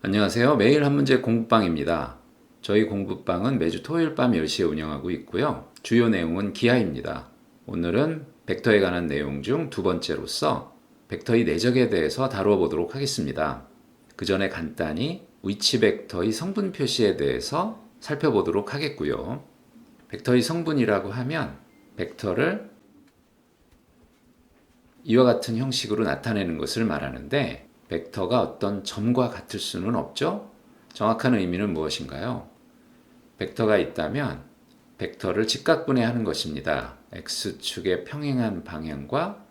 안녕하세요. 매일 한 문제 공부방입니다. 저희 공부방은 매주 토요일 밤 10시에 운영하고 있고요. 주요 내용은 기하입니다. 오늘은 벡터에 관한 내용 중 두 번째로서 벡터의 내적에 대해서 다루어 보도록 하겠습니다. 그 전에 간단히 위치 벡터의 성분 표시에 대해서 살펴보도록 하겠고요. 벡터의 성분이라고 하면 벡터를 이와 같은 형식으로 나타내는 것을 말하는데 벡터가 어떤 점과 같을 수는 없죠? 정확한 의미는 무엇인가요? 벡터가 있다면 벡터를 직각분해하는 것입니다. x축에 평행한 방향과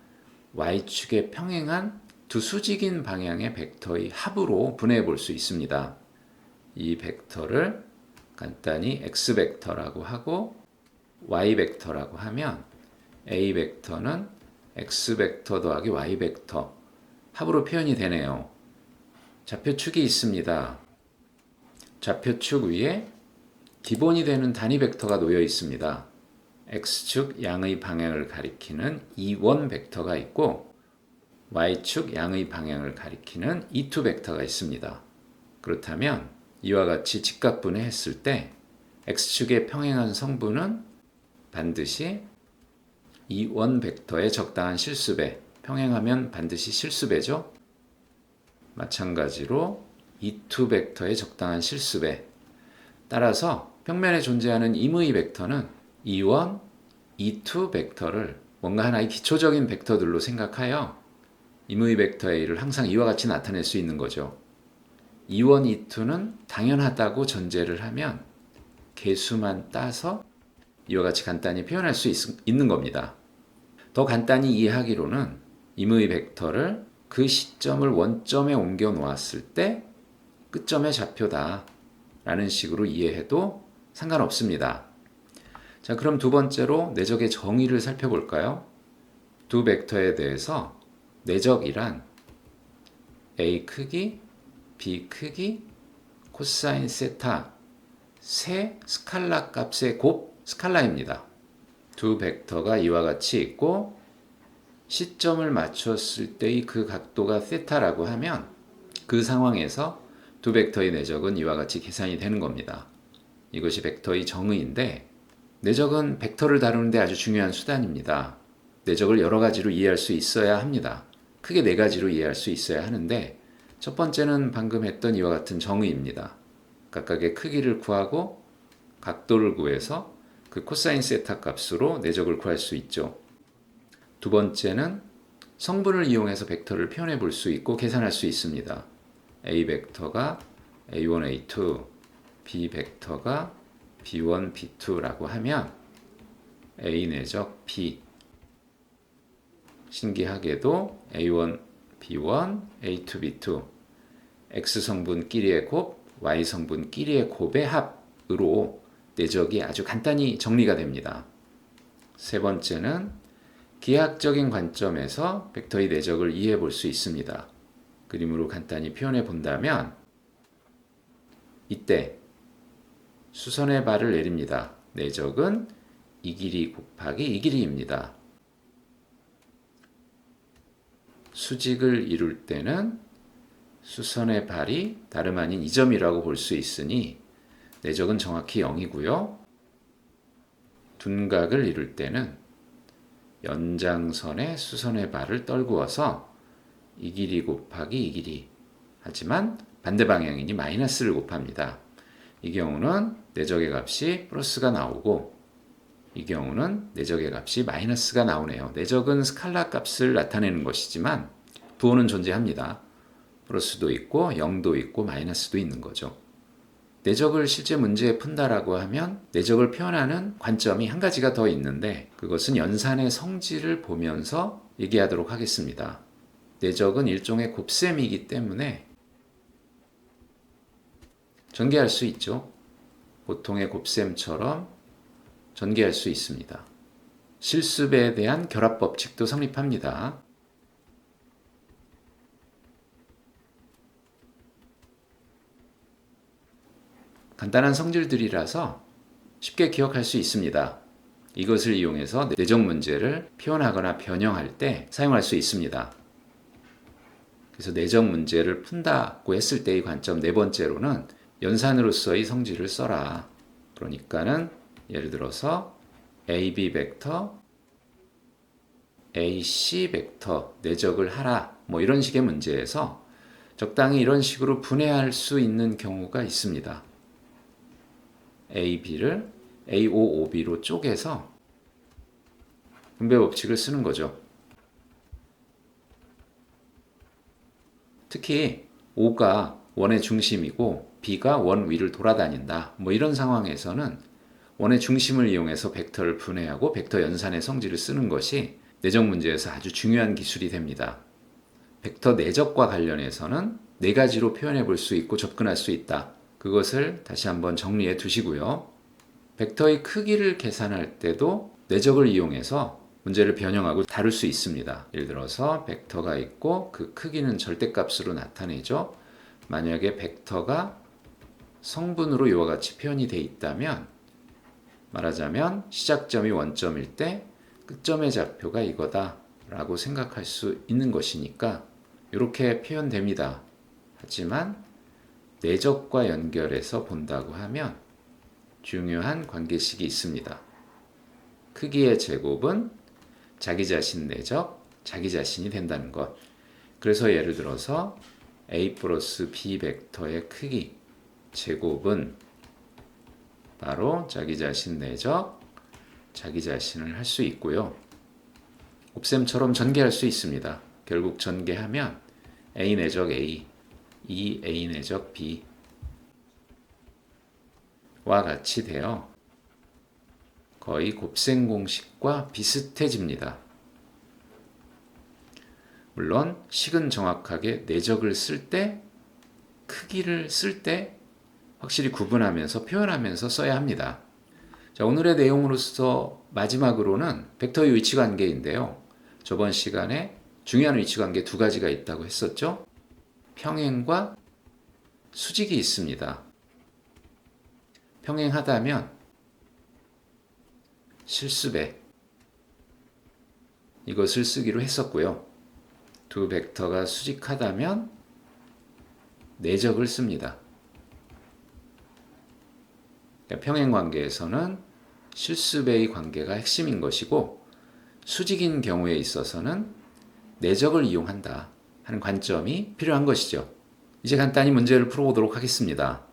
y축에 평행한 두 수직인 방향의 벡터의 합으로 분해해 볼 수 있습니다. 이 벡터를 간단히 x벡터라고 하고 y벡터라고 하면 a 벡터는 x벡터 더하기 y벡터 합으로 표현이 되네요. 좌표축이 있습니다. 좌표축 위에 기본이 되는 단위 벡터가 놓여 있습니다. x축 양의 방향을 가리키는 e1 벡터가 있고 y축 양의 방향을 가리키는 e2 벡터가 있습니다. 그렇다면 이와 같이 직각분해했을 때 x축에 평행한 성분은 반드시 e1 벡터의 적당한 실수배, 평행하면 반드시 실수배죠. 마찬가지로 e2 벡터의 적당한 실수배. 따라서 평면에 존재하는 임의 벡터는 e1, e2 벡터를 뭔가 하나의 기초적인 벡터들로 생각하여 임의 벡터 A를 항상 이와 같이 나타낼 수 있는 거죠. e1, e2는 당연하다고 전제를 하면 개수만 따서 이와 같이 간단히 표현할 수 있는 겁니다. 더 간단히 이해하기로는 임의 벡터를 그 시점을 원점에 옮겨 놓았을 때 끝점의 좌표다 라는 식으로 이해해도 상관없습니다. 자, 그럼 두 번째로 내적의 정의를 살펴볼까요? 두 벡터에 대해서 내적이란 A 크기, B 크기, 코사인 세타 세 스칼라 값의 곱 스칼라입니다. 두 벡터가 이와 같이 있고 시점을 맞췄을 때의 그 각도가 세타라고 하면 그 상황에서 두 벡터의 내적은 이와 같이 계산이 되는 겁니다. 이것이 벡터의 정의인데 내적은 벡터를 다루는데 아주 중요한 수단입니다. 내적을 여러 가지로 이해할 수 있어야 합니다. 크게 네 가지로 이해할 수 있어야 하는데 첫 번째는 방금 했던 이와 같은 정의입니다. 각각의 크기를 구하고 각도를 구해서 그 코사인 세타 값으로 내적을 구할 수 있죠. 두 번째는 성분을 이용해서 벡터를 표현해 볼 수 있고 계산할 수 있습니다. A 벡터가 A1, A2, B 벡터가 B1, B2라고 하면 A 내적 B 신기하게도 A1, B1, A2, B2 X 성분끼리의 곱, Y 성분끼리의 곱의 합으로 내적이 아주 간단히 정리가 됩니다. 세 번째는 기하학적인 관점에서 벡터의 내적을 이해해 볼 수 있습니다. 그림으로 간단히 표현해 본다면 이때 수선의 발을 내립니다. 내적은 이 길이 곱하기 이 길이입니다. 수직을 이룰 때는 수선의 발이 다름 아닌 이 점이라고 볼 수 있으니 내적은 정확히 0이고요. 둔각을 이룰 때는 연장선의 수선의 발을 떨구어서 이 길이 곱하기 이 길이 하지만 반대 방향이니 마이너스를 곱합니다. 이 경우는 내적의 값이 플러스가 나오고 이 경우는 내적의 값이 마이너스가 나오네요. 내적은 스칼라 값을 나타내는 것이지만 부호는 존재합니다. 플러스도 있고 0도 있고 마이너스도 있는 거죠. 내적을 실제 문제에 푼다라고 하면 내적을 표현하는 관점이 한 가지가 더 있는데 그것은 연산의 성질을 보면서 얘기하도록 하겠습니다. 내적은 일종의 곱셈이기 때문에 전개할 수 있죠. 보통의 곱셈처럼 전개할 수 있습니다. 실수배에 대한 결합 법칙도 성립합니다. 간단한 성질들이라서 쉽게 기억할 수 있습니다. 이것을 이용해서 내적 문제를 표현하거나 변형할 때 사용할 수 있습니다. 그래서 내적 문제를 푼다고 했을 때의 관점 네 번째로는 연산으로서의 성질을 써라. 그러니까는 예를 들어서 AB 벡터, AC 벡터 내적을 하라. 뭐 이런 식의 문제에서 적당히 이런 식으로 분해할 수 있는 경우가 있습니다. AB를 AOOB로 쪼개서 분배 법칙을 쓰는 거죠. 특히 O가 원의 중심이고 B가 원 위를 돌아다닌다. 뭐 이런 상황에서는 원의 중심을 이용해서 벡터를 분해하고 벡터 연산의 성질을 쓰는 것이 내적 문제에서 아주 중요한 기술이 됩니다. 벡터 내적과 관련해서는 네 가지로 표현해 볼 수 있고 접근할 수 있다. 그것을 다시 한번 정리해 두시고요. 벡터의 크기를 계산할 때도 내적을 이용해서 문제를 변형하고 다룰 수 있습니다. 예를 들어서 벡터가 있고 그 크기는 절대값으로 나타내죠. 만약에 벡터가 성분으로 이와 같이 표현이 되어 있다면 말하자면 시작점이 원점일 때 끝점의 좌표가 이거다 라고 생각할 수 있는 것이니까 이렇게 표현됩니다. 하지만 내적과 연결해서 본다고 하면 중요한 관계식이 있습니다. 크기의 제곱은 자기 자신 내적, 자기 자신이 된다는 것. 그래서 예를 들어서 A 플러스 B 벡터의 크기 제곱은 바로 자기 자신 내적, 자기 자신을 할 수 있고요. 곱셈처럼 전개할 수 있습니다. 결국 전개하면 A 내적 A, 2A 내적 B와 같이 되어 거의 곱셈 공식과 비슷해집니다. 물론 식은 정확하게 내적을 쓸 때, 크기를 쓸 때 확실히 구분하면서 표현하면서 써야 합니다. 자, 오늘의 내용으로서 마지막으로는 벡터의 위치관계인데요. 저번 시간에 중요한 위치관계 두 가지가 있다고 했었죠. 평행과 수직이 있습니다. 평행하다면 실수배 이것을 쓰기로 했었고요. 두 벡터가 수직하다면 내적을 씁니다. 평행관계에서는 실수배의 관계가 핵심인 것이고 수직인 경우에 있어서는 내적을 이용한다 하는 관점이 필요한 것이죠. 이제 간단히 문제를 풀어보도록 하겠습니다.